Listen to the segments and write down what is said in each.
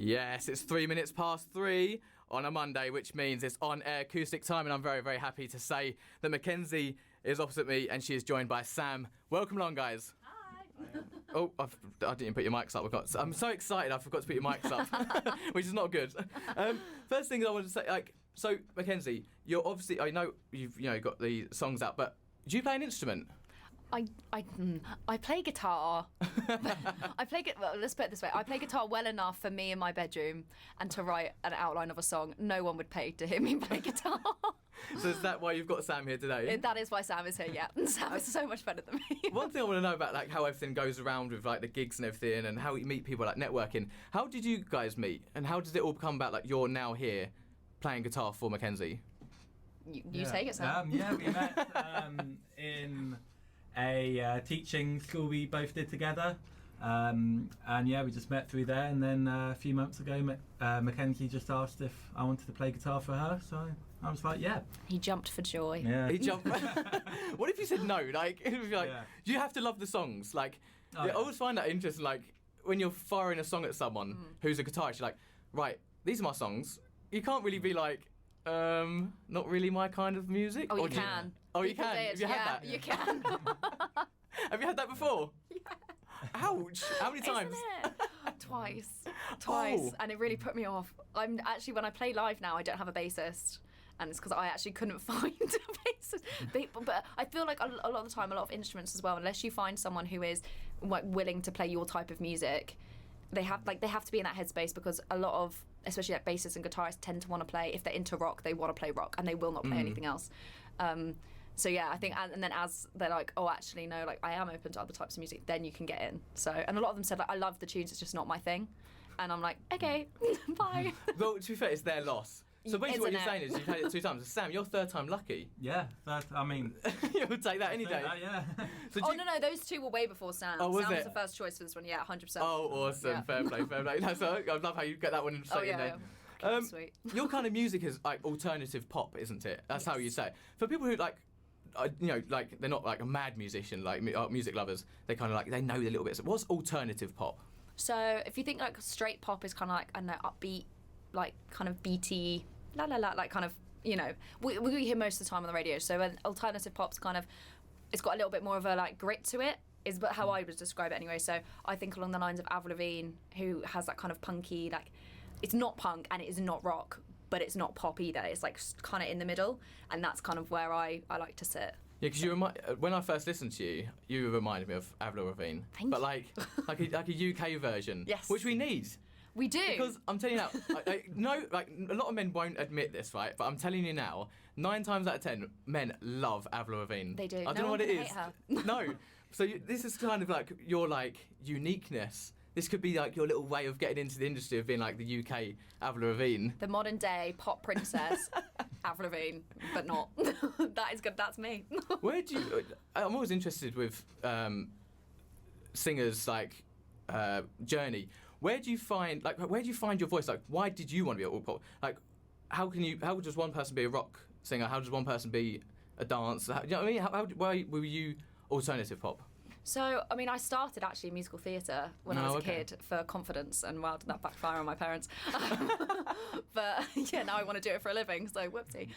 Yes, it's 3 minutes past 3 on a Monday, which means it's on Air Acoustic time, and I'm very, very happy to say that Mackenzie is opposite me and she is joined by Sam. Welcome along, guys. Hi. Oh, I didn't put your mics up. I'm so excited I forgot to put your mics up, which is not good. First thing I wanted to say, so Mackenzie, you're obviously, I know you've got the songs out, but do you play an instrument? I play guitar. Well, let's put it this way. I play guitar well enough for me in my bedroom and to write an outline of a song. No one would pay to hear me play guitar. So is that why you've got Sam here today? That is why Sam is here, yeah. Sam is so much better than me. One thing I want to know about how everything goes around with the gigs and everything and how you meet people, networking. How did you guys meet and how did it all come about you're now here playing guitar for Mackenzie? You take it, Sam. We met in a teaching school we both did together, and we just met through there, and then a few months ago Mackenzie just asked if I wanted to play guitar for her, so I was like, yeah. He jumped for joy. He jumped. What if you said no? Do you have to love the songs? I always find that interesting, when you're firing a song at someone who's a guitarist, you're like, right, these are my songs. You can't really be not really my kind of music. Oh, you can. Oh, you can. Have you had that? You can. Have you had that before? Yeah. Ouch! How many times? Isn't it? Twice, and it really put me off. I'm actually, when I play live now, I don't have a bassist, and it's because I actually couldn't find a bassist. But I feel like a lot of the time, a lot of instruments as well, unless you find someone who is willing to play your type of music, they have to be in that headspace, because a lot of, especially bassists and guitarists, tend to want to play, if they're into rock, they want to play rock and they will not play anything else. So yeah, I think, and then as they're like, oh, actually no, I am open to other types of music, then you can get in. So, and a lot of them said I love the tunes, it's just not my thing, and I'm like, okay, bye. Well, to be fair, it's their loss. So basically what you're saying is you've had it 2 times. Sam, you're third time lucky. Yeah, I mean... You'll take that any day. Yeah. So no, those two were way before Sam. Oh, was Sam it? was the first choice for this one, yeah, 100%. Oh, awesome. Yeah. Fair play. I love how you get that one straight in there. Yeah. Sweet. Your kind of music is alternative pop, isn't it? That's how you say it. For people who they're not a mad musician, music lovers, they kind of they know the little bits. What's alternative pop? So if you think straight pop is kind of I don't know, upbeat, kind of beaty, la la la, kind of, we hear most of the time on the radio. So an alternative pop's kind of, it's got a little bit more of a grit to it, is how I would describe it anyway. So I think along the lines of Avril Lavigne, who has that kind of punky, it's not punk and it is not rock, but it's not pop either. It's kind of in the middle, and that's kind of where I like to sit. Yeah, because when I first listened to you, you reminded me of Avril Lavigne. Thank but you. like a UK version. Yes. Which we need. We do. Because I'm telling you now, a lot of men won't admit this, right? But I'm telling you now, 9 times out of 10, men love Avril Lavigne. They do. I don't know what it is. No. So this is kind of your uniqueness. This could be your little way of getting into the industry of being the UK Avril Lavigne. The modern day pop princess, Avril Lavigne, but not. That is good. That's me. Where do you? I'm always interested with singers Journey. Where do you find your voice? Why did you want to be all pop? How does one person be a rock singer? How does one person be a dancer? You know what I mean? Why were you alternative pop? So, I started actually in musical theatre when I was a kid for confidence, and did that backfire on my parents? But yeah, now I want to do it for a living, so whoopsie.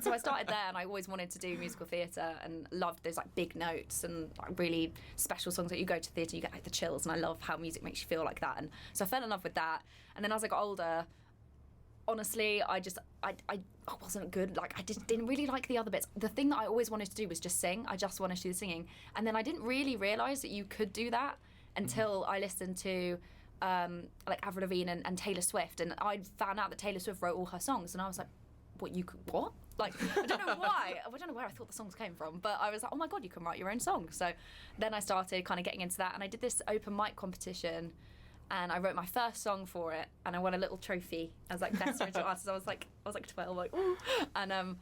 So I started there, and I always wanted to do musical theatre and loved those big notes and really special songs that you go to theatre, you get the chills, and I love how music makes you feel like that. And so I fell in love with that. And then as I got older, honestly, I wasn't good. I just didn't really like the other bits. The thing that I always wanted to do was just sing. I just wanted to do the singing. And then I didn't really realise that you could do that until I listened to Avril Lavigne and Taylor Swift. And I found out that Taylor Swift wrote all her songs. And I was like, what? I don't know why. I don't know where I thought the songs came from. But I was like, oh my God, you can write your own song. So then I started kind of getting into that. And I did this open mic competition. And I wrote my first song for it, and I won a little trophy as best original artist. I was 12, ooh. And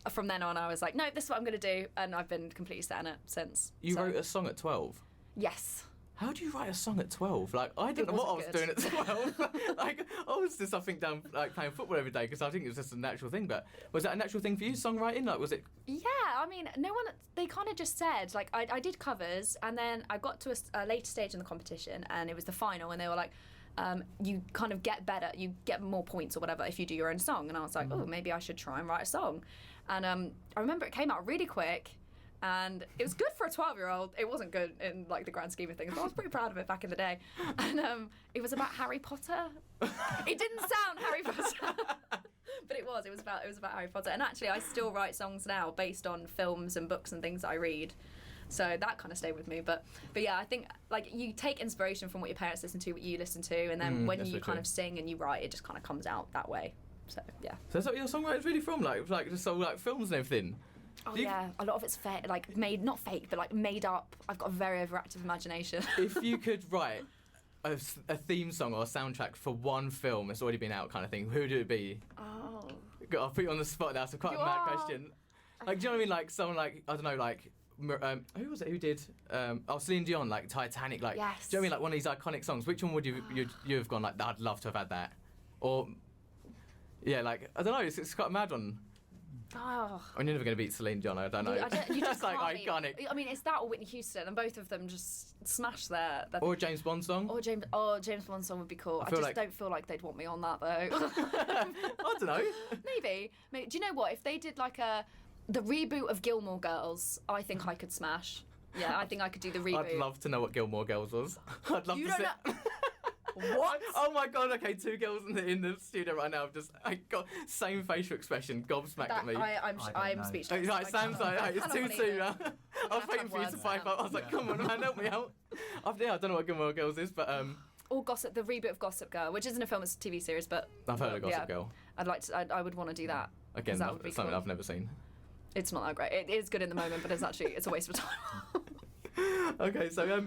from then on, I was like, no, this is what I'm going to do, and I've been completely set on it since. You wrote a song at 12? Yes. How do you write a song at 12? I didn't know what I was doing at 12. I was just, down playing football every day because I think it was just a natural thing. But was that a natural thing for you, songwriting? Was it? Yeah, no one. They kind of just said I did covers, and then I got to a later stage in the competition, and it was the final, and they were like, you kind of get better, you get more points or whatever if you do your own song. And I was like, oh, maybe I should try and write a song. And I remember it came out really quick, and it was good for a 12-year-old. It wasn't good in like the grand scheme of things, but I was pretty proud of it back in the day. And it was about Harry Potter. It didn't sound Harry Potter, but it was about Harry Potter. And actually, I still write songs now based on films and books and things that I read. So that kind of stayed with me. But yeah, I think like you take inspiration from what your parents listen to, what you listen to, and then when you kind of sing and you write, it just kind of comes out that way. So yeah. So that's what your songwriting's really from, like just all like films and everything. Oh yeah, a lot of it's like made, not fake, but like made up. I've got a very overactive imagination. If you could write a theme song or a soundtrack for one film that's already been out, kind of thing, who would it be? Oh. I'll put you on the spot. That's quite a mad question. Like, do you know what I mean? Like someone like, I don't know, like who was it who did? Celine Dion, like Titanic. Like, yes. Do you know what I mean? Like one of these iconic songs. Which one would you have gone like? I'd love to have had that. Or yeah, like I don't know. It's quite a mad one. Oh. I'm never going to beat Celine Dion. I don't know. You just like can't iconic. I mean, it's that or Whitney Houston, and both of them just smash their or a James Bond song. Or James Bond song would be cool. I just don't feel like they'd want me on that though. I don't know. Maybe. Do you know what? If they did like the reboot of Gilmore Girls, I think I could smash. Yeah, I think I could do the reboot. I'd love to know what Gilmore Girls was. I'd love you to don't see. know. What? Oh my god! Okay, two girls in the studio right now have just got same facial expression, gobsmacked at me. I'm speechless. Right, Sam's like, hey, it's 2-2 now. I was waiting for you to pipe up. I was like, come on, man, help me out. I don't know what Gilmore Girls is, but or the reboot of Gossip Girl, which isn't a film, it's a TV series, but I've heard of Gossip Girl. I would want to do that. Again, that would be something cool. I've never seen. It's not that great. It is good in the moment, but it's a waste of time. Okay, so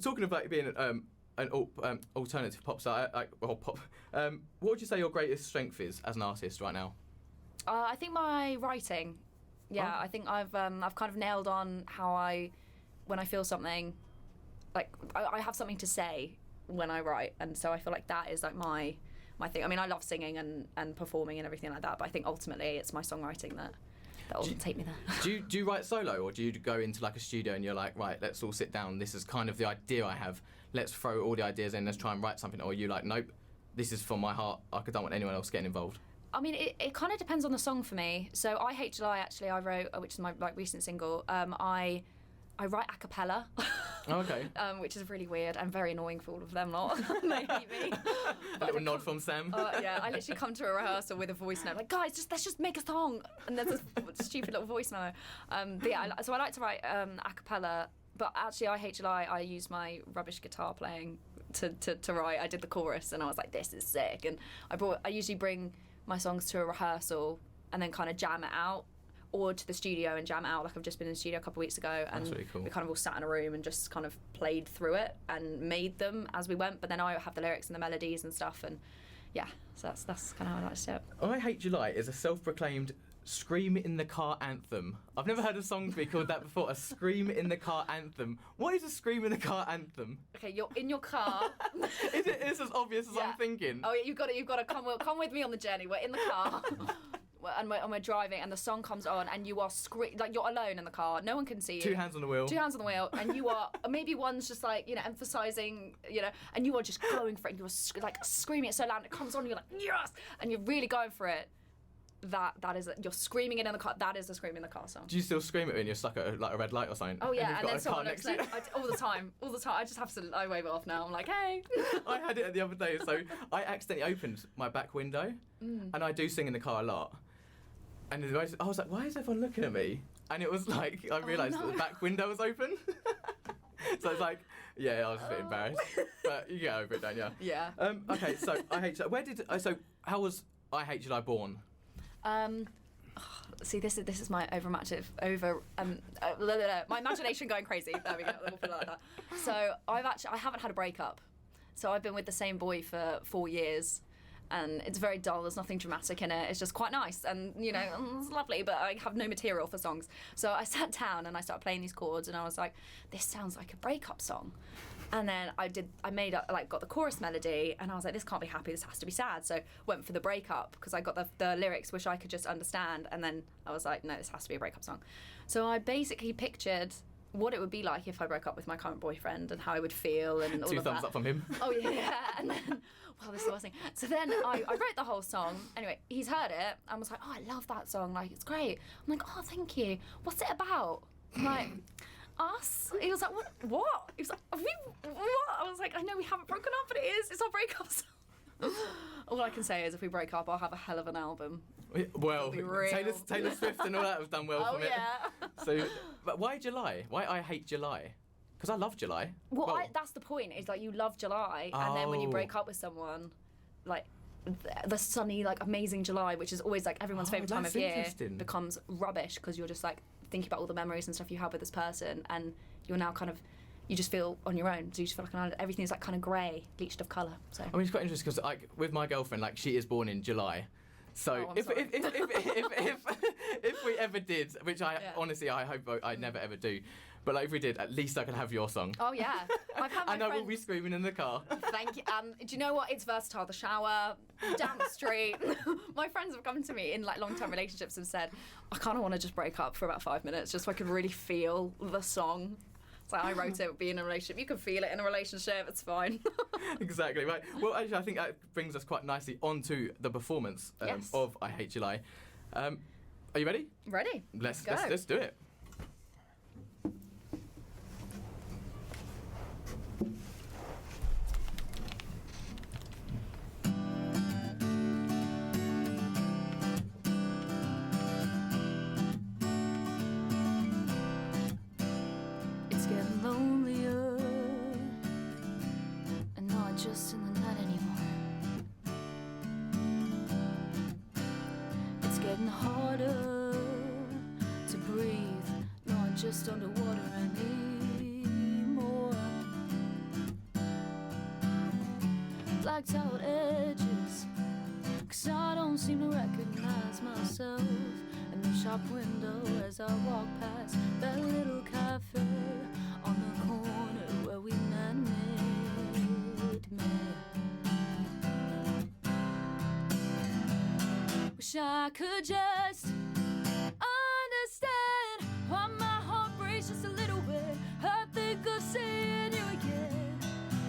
talking about being an alternative pop star, pop. What would you say your greatest strength is as an artist right now? I think my writing. Yeah, I think I've kind of nailed on how when I feel something, like I have something to say when I write, and so I feel like that is like my thing. I mean, I love singing and performing and everything like that, but I think ultimately it's my songwriting that will take me there. Do you write solo, or do you go into like a studio and you're like, right, let's all sit down. This is kind of the idea I have. Let's throw all the ideas in. Let's try and write something. Or are you like, nope, this is from my heart. I don't want anyone else getting involved. I mean, it kind of depends on the song for me. So I Hate July, actually, I wrote, which is my like recent single. I write a cappella. Oh, okay. Which is really weird and very annoying for all of them lot. They hate me. A little nod from Sam. Yeah, I literally come to a rehearsal with a voice note, like, guys, let's just make a song. And there's this stupid little voice note. But yeah, so I like to write a cappella. But actually, I Hate July, I use my rubbish guitar playing to write. I did the chorus, and I was like, this is sick. And I usually bring my songs to a rehearsal and then kind of jam it out, or to the studio and jam it out. Like I've just been in the studio a couple of weeks ago, and really cool. We kind of all sat in a room and just kind of played through it and made them as we went. But then I have the lyrics and the melodies and stuff, and yeah, so that's kind of how I like to do it. I Hate July is a self-proclaimed scream in the car anthem. I've never heard a song be called that before. A scream in the car anthem. What is a scream in the car anthem? Okay, you're in your car. Is it as obvious as I'm thinking? Oh, you've got to come with me on the journey. We're in the car. And we're driving, and the song comes on, and you are like you're alone in the car. No one can see you. Two hands on the wheel. And you are maybe one's just like emphasising, and you are just going for it. And you're like screaming it so loud, and it comes on. And you're like yes, and you're really going for it. That is you're screaming it in the car. That is a scream in the car song. Do you still scream it when you're stuck at a red light or something? Oh yeah, and then someone looks like all the time. I just have to wave it off now. I'm like, hey. I had it the other day, so I accidentally opened my back window, and I do sing in the car a lot. And I was like, why is everyone looking at me? And it was like, I realised that the back window was open. So it's like, yeah, I was a bit embarrassed. But you get over it, don't you? Yeah. Okay, so I Hate July. How was I Hate July born? See, this is my my imagination going crazy. There we go. We'll put it like that. So I haven't had a breakup. So I've been with the same boy for 4 years. And it's very dull, there's nothing dramatic in it, it's just quite nice and it's lovely, but I have no material for songs. So I sat down and I started playing these chords and I was like, this sounds like a breakup song. And then I got the chorus melody and I was like, this can't be happy, this has to be sad. So went for the breakup because I got the lyrics which I could just understand, and then I was like, no, this has to be a breakup song. So I basically pictured what it would be like if I broke up with my current boyfriend and how I would feel and all Two of thumbs that. up from him. Oh yeah, and then wow, this is the worst thing. So then I wrote the whole song. Anyway, he's heard it and was like, oh, I love that song. Like, it's great. I'm like, oh, thank you. What's it about? I'm like, us? He was like, what? He was like, what? I was like, I know we haven't broken up, but it is. It's our breakup song. All I can say is if we break up, I'll have a hell of an album. Well, It'll be real. Taylor Swift and all that have done well Oh from it. yeah. So, but why July? Why I hate July? Because I love July. Well, that's the point. Is like you love July, and then when you Oh. break up with someone, like the sunny, like amazing July, which is always like everyone's Oh, favourite time that's of year, interesting. becomes rubbish because you're just like thinking about all the memories and stuff you have with this person, and you're now kind of, you just feel on your own. So you just feel like everything's like kind of grey, bleached of colour. So I mean, it's quite interesting because, like, with my girlfriend, like, she is born in July. So I'm if sorry. if we ever did, which I honestly I hope I never ever do, but like if we did, at least I can have your song. Oh yeah, I've had my And I will friends- be screaming in the car. Thank you. Do you know what? It's versatile. The shower, down the street. My friends have come to me in like long-term relationships and said, I kind of want to just break up for about 5 minutes just so I could really feel the song. It's like I wrote it, being in a relationship. You can feel it in a relationship. It's fine. Exactly right. Well, actually, I think that brings us quite nicely onto the performance Yes. of I Hate July. Are you ready? Ready? Let's go. let's do it. It's getting lonelier, and not just in the night anymore. It's getting harder to breathe, not just underwater anymore. Blacked out edges, 'cause I don't seem to recognize myself in the shop window as I walk past that little cafe on the corner where we met. Wish I could just understand why my heart breaks just a little bit. I think of seeing you again.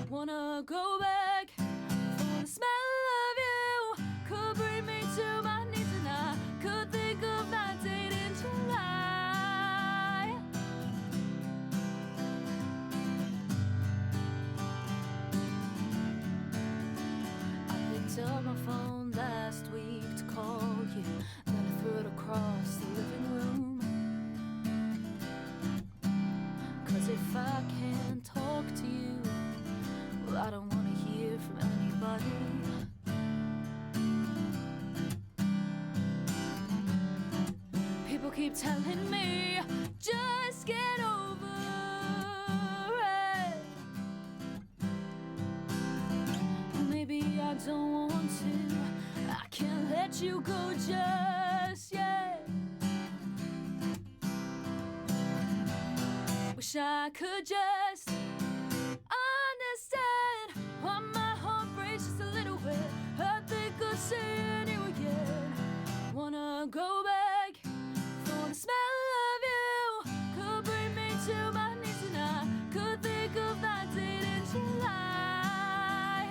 Wanna go back for the smell of you. Could bring me to my knees, and I could think of that date in July. I picked up my phone last week to call you, then I threw it across the living room. 'Cause if I can't talk to you, well, I don't wanna hear from anybody. People keep telling me, just get over it. Maybe I don't want to. I can't let you go just yet. Wish I could just understand why my heart breaks just a little bit. I think of seeing you again. Wanna go back for the smell of you. Could bring me to my knees, and I could think of that date in July.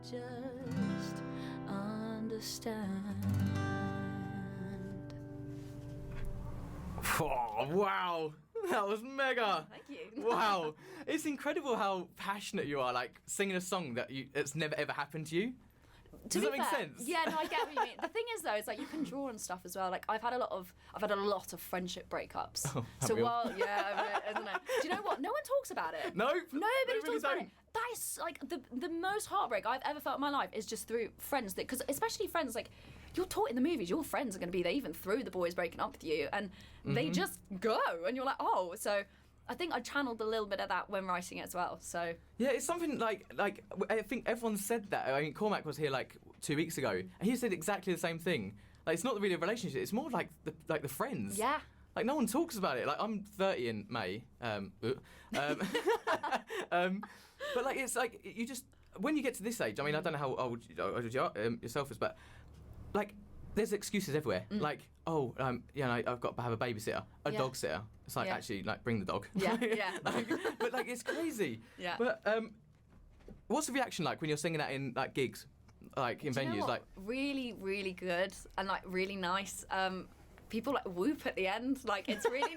just understand. Oh, wow. That was mega. Thank you. Wow. It's incredible how passionate you are, like singing a song it's never ever happened to you. Does that make sense? Yeah, no, I get what you mean. The thing is, though, is like you can draw on stuff as well. Like I've had a lot of friendship breakups. Oh, so while isn't it? Do you know what? No one talks about it. Nope. Nobody really talks about it. That is like the most heartbreak I've ever felt in my life is just through friends. Because especially friends, like you're taught in the movies, your friends are going to be there even through the boys breaking up with you, and they just go, and you're like, oh, so. I think I channeled a little bit of that when writing it as well. So yeah, it's something like I think everyone said that. I mean, Cormac was here like 2 weeks ago, and he said exactly the same thing. Like, it's not really a relationship; it's more like the friends. Yeah. Like no one talks about it. Like I'm 30 in May. But like it's like you just when you get to this age. I mean, I don't know how old you are, yourself is, but like. There's excuses everywhere. Like, I've got to have a babysitter, a dog sitter. It's like, actually, like, bring the dog. Yeah, yeah. But, like, it's crazy. Yeah. But what's the reaction like when you're singing that in, like, gigs? Like, in venues? Like, really, really good and, like, really nice. People, like, whoop at the end. Like, it's really...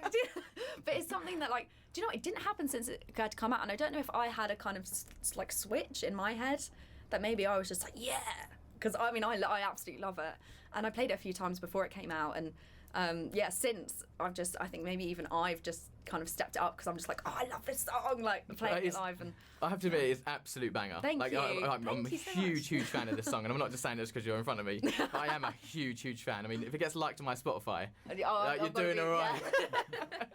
But it's something that, like... Do you know what? It didn't happen since it had come out. And I don't know if I had a kind of, like, switch in my head that maybe I was just like, yeah... Because, I mean, I absolutely love it. And I played it a few times before it came out. And, since I think maybe even I've just kind of stepped it up because I'm just like, oh, I love this song, like, playing it live. And I have to admit, it's absolute banger. Thank you. I'm a you so huge fan of this song. And I'm not just saying this because you're in front of me. But I am a huge fan. I mean, if it gets liked on my Spotify, you're doing all right. Yeah.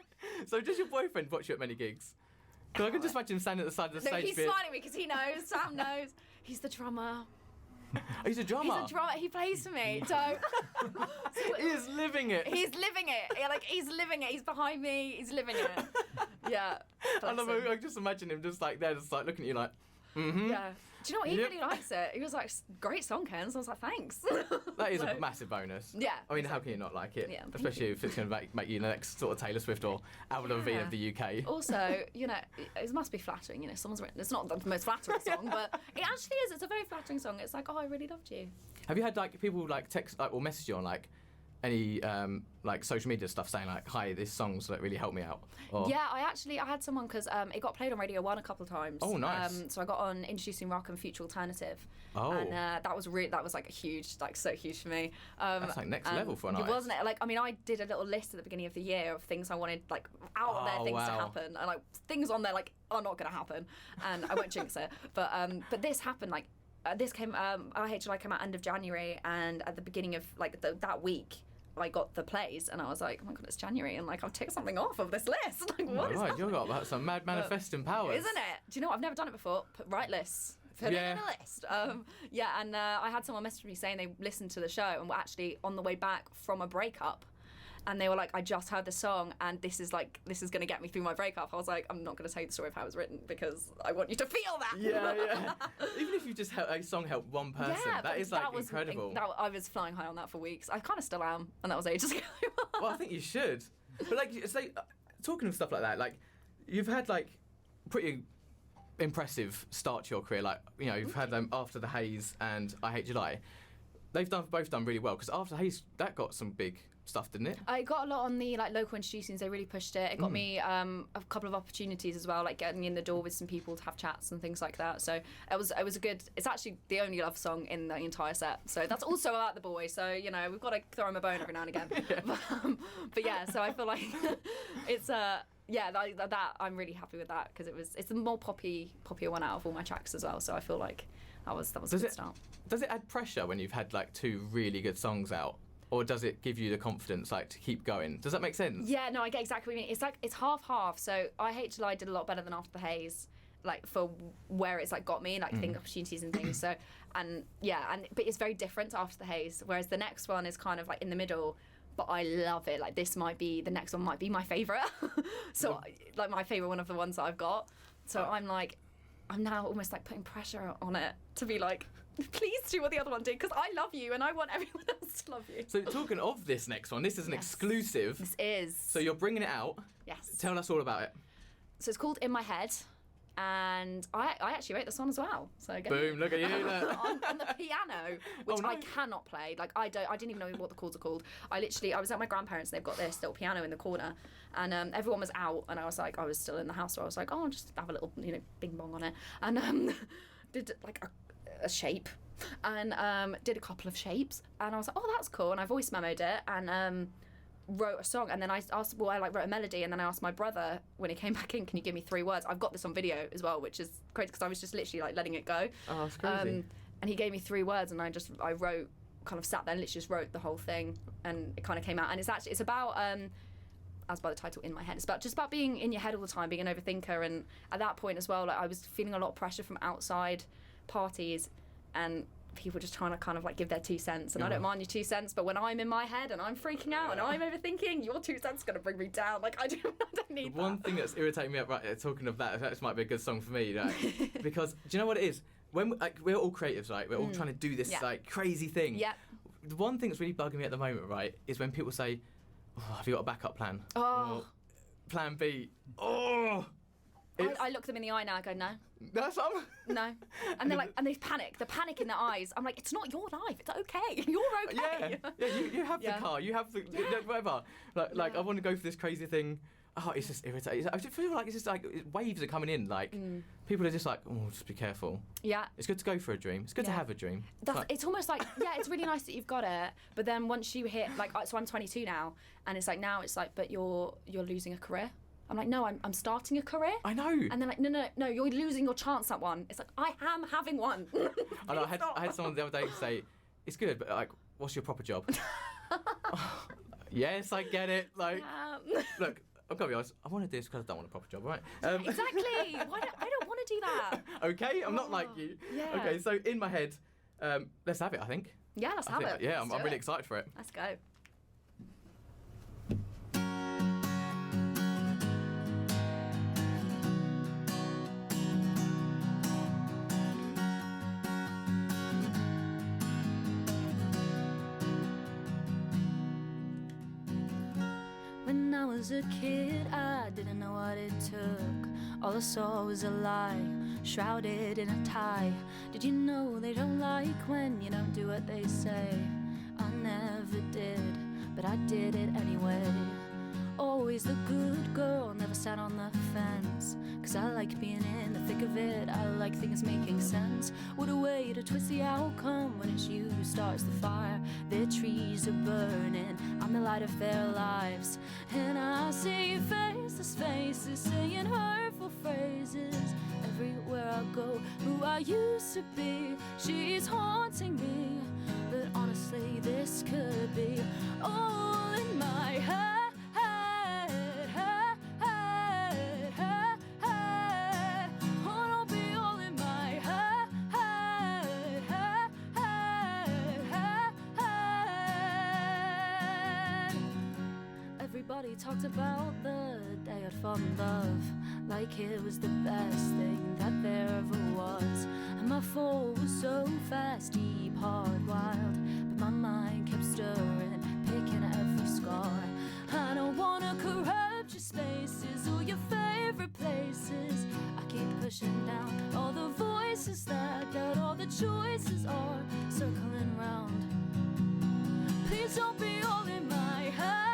So does your boyfriend watch you at many gigs? Because I can just imagine him standing at the side of the stage. He's smiling at me because he knows, Sam knows. He's the drummer. Oh, he's a drummer. He's a drummer. He plays for me. So he is living it. He's living it. Yeah, like he's living it. He's behind me. He's living it. Yeah. I love it. I just imagine him just like there, just like looking at you like, mm-hmm. Yeah. Do you know what? He really likes it. He was like, great song, Ken. So I was like, thanks. That is a massive bonus. Yeah. I mean, how can you not like it? Yeah, especially if it's going to make you the next sort of Taylor Swift or Avril Lavigne of the UK. Also, you know, it must be flattering. You know, someone's written. It's not the most flattering song, but it actually is. It's a very flattering song. It's like, oh, I really loved you. Have you had like people like text like, or message you on like any like social media stuff saying like, hi, this song's like really helped me out? Or... Yeah, I had someone because it got played on Radio 1 a couple of times. Oh, nice. So I got on Introducing Rock and Future Alternative. Oh. And that was like a huge, like so huge for me. That's like next level for an artist. Wasn't it? Like, I mean, I did a little list at the beginning of the year of things I wanted, like out there things to happen, and like things on there like are not going to happen, and I won't jinx it. But this happened like. This came, IHLI came out end of January, and at the beginning of like that week, I got the plays, and I was like, oh my god, it's January, and like I'll take something off of this list. Like, what is happening? You've got some mad manifesting powers, isn't it? Do you know what? I've never done it before. Write lists. Put it in a list. And I had someone message me saying they listened to the show and were actually on the way back from a breakup. And they were like, I just heard the song, and this is going to get me through my breakup. I was like, I'm not going to tell you the story of how it was written because I want you to feel that. Yeah. Even if you just a song helped one person, that is like incredible. I was flying high on that for weeks. I kind of still am, and that was ages ago. Well, I think you should. But like, say, talking of stuff like that, like you've had like pretty impressive start to your career. Like, you know, you've had them After the Haze and I Hate July. They've both done really well because After the Haze that got some big stuff, didn't it? I got a lot on the like local introducings. They really pushed it. It got me a couple of opportunities as well, like getting in the door with some people to have chats and things like that. So it was a good. It's actually the only love song in the entire set. So that's also about the boy. So you know we've got to throw him a bone every now and again. But yeah, so I feel like it's that I'm really happy with that because it's the more poppier one out of all my tracks as well. So I feel like that was a good start. Does it add pressure when you've had like two really good songs out? Or does it give you the confidence, like, to keep going? Does that make sense? Yeah, no, I get exactly what you mean. It's like, it's half-half. So I Hate July did a lot better than After the Haze, like, for where it's, like, got me, like, think opportunities and things. So, but it's very different to After the Haze, whereas the next one is kind of, like, in the middle, but I love it. Like, the next one might be my favourite. So, like, my favourite one of the ones that I've got. So I'm now almost, like, putting pressure on it to be, like... Please do what the other one did because I love you and I want everyone else to love you. So talking of this next one, this is an exclusive. This is. So you're bringing it out. Yes. Tell us all about it. So it's called In My Head. And I actually wrote the song as well. So boom, look at you. on the piano, which I cannot play. Like I didn't even know what the chords are called. I was at my grandparents' and they've got this little piano in the corner, and everyone was out, and I was still in the house, so I was like, oh, I'll just have a little, bing bong on it, and did like a shape, and did a couple of shapes, and I was like, oh, that's cool, and I voice memoed it, and wrote a song, and then I wrote a melody, and then I asked my brother when he came back in, can you give me 3 words? I've got this on video as well, which is crazy because I was just literally like letting it go. Oh, that's crazy. And he gave me 3 words, and I wrote, kind of sat there and literally just wrote the whole thing, and it kind of came out. And it's about as by the title, In My Head, it's about being in your head all the time, being an overthinker. And at that point as well, like I was feeling a lot of pressure from outside parties and people just trying to kind of like give their 2 cents, and I don't mind your 2 cents, but when I'm in my head and I'm freaking out and I'm overthinking, your 2 cents is going to bring me down. Like I don't need that. One thing that's irritating me, right, talking of that might be a good song for me, because do you know what it is? When we're all creatives, right? We're all trying to do this like crazy thing. Yeah. The one thing that's really bugging me at the moment, right, is when people say, oh, have you got a backup plan? Oh. Or plan B. Oh. I look them in the eye now. I go, no. That's no. And they're like, and they panic. The panic in their eyes. I'm like, it's not your life. It's okay. You're okay. Yeah. You have the car. You have the whatever. Like I want to go for this crazy thing. Oh, it's just irritating. I just feel like it's just like waves are coming in. Like people are just like, oh, just be careful. Yeah. It's good to go for a dream. It's good to have a dream. It's almost like it's really nice that you've got it. But then once you hit so I'm 22 now, and it's like but you're losing a career. I'm like, no, I'm starting a career. I know. And they're like, no, you're losing your chance at one. It's like, I am having one. I know. I had someone the other day say, it's good, but like, what's your proper job? Yes, I get it. Like, look, I've got to be honest, I want to do this because I don't want a proper job, right? Exactly. I don't want to do that. Okay, I'm not like you. Yeah. Okay, so in my head, let's have it, I think. Yeah, let's have it. Yeah, I'm really excited for it. Let's go. When I was a kid, I didn't know what it took. All I saw was a lie, shrouded in a tie. Did you know they don't like when you don't do what they say? I never did, but I did it anyway. Always the good girl, never sat on the fence. Cause I like being in the thick of it, I like things making sense. What a way to twist the outcome when it's you who starts the fire. Their trees are burning, I'm the light of their lives. And I see faceless faces saying hurtful phrases. Everywhere I go, who I used to be, she's haunting me. But honestly, this could be all in my head. Everybody talked about the day I'd fall in love, like it was the best thing that there ever was. And my fall was so fast, deep, hard, wild, but my mind kept stirring, picking at every scar. I don't wanna corrupt your spaces or your favorite places. I keep pushing down all the voices that doubt all the choices are circling round. Please don't be all in my head.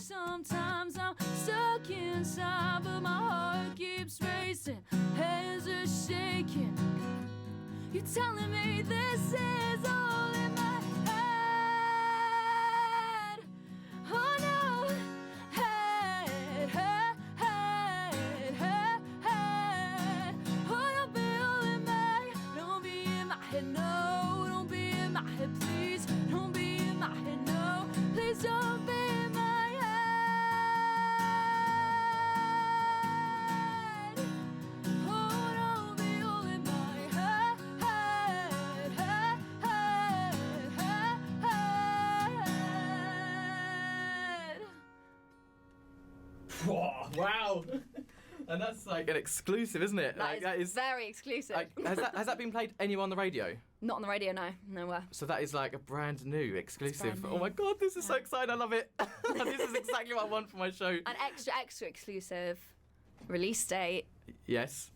Sometimes I'm stuck inside, but my heart keeps racing, hands are shaking. You're telling me this is all in my head. Oh no, head. Oh, don't be all in my head. Don't be in my head, no. Don't be in my head, please. Don't be in my head, no. Please don't be in my head. Wow. And that's like an exclusive, isn't it? That is very exclusive. Like, has that been played anywhere on the radio? Not on the radio, no. Nowhere. So that is like a brand new exclusive. Brand new. Oh my God, this is so exciting. I love it. This is exactly what I want for my show. An extra exclusive. release date. Yes.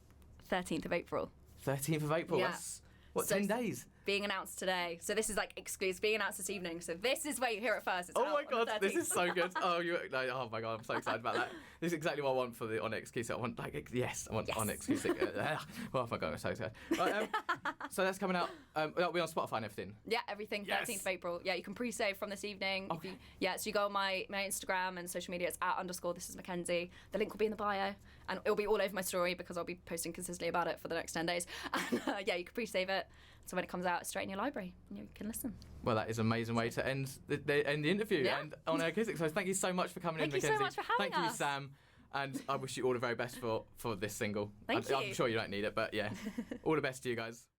13th of April. 13th of April. Yeah. That's, what, 10 days? Being announced today. So this is like exclusive, being announced this evening. So this is where you hear it first. It's Oh out my on the God, this 13th. is so good. Oh my God, I'm so excited about that. This is exactly what I want for the On Exclusive. I want I want On Exclusive. Oh my God, I'm so excited. Right, so that's coming out. That'll be on Spotify and everything. Yeah, everything. 13th of April. Yeah, you can pre-save from this evening. Okay. So you go on my Instagram and social media. It's @_this is Mackenzie. The link will be in the bio, and it'll be all over my story because I'll be posting consistently about it for the next 10 days. And you can pre-save it. So when it comes out, it's straight in your library, and you can listen. Well, that is an amazing way to end the interview and on Air Acoustic. So thank you so much for coming in, Mackenzie. Thank you so much for having Thank us. you, Sam. And I wish you all the very best for this single. Thank you. I'm sure you don't need it, but yeah. All the best to you guys.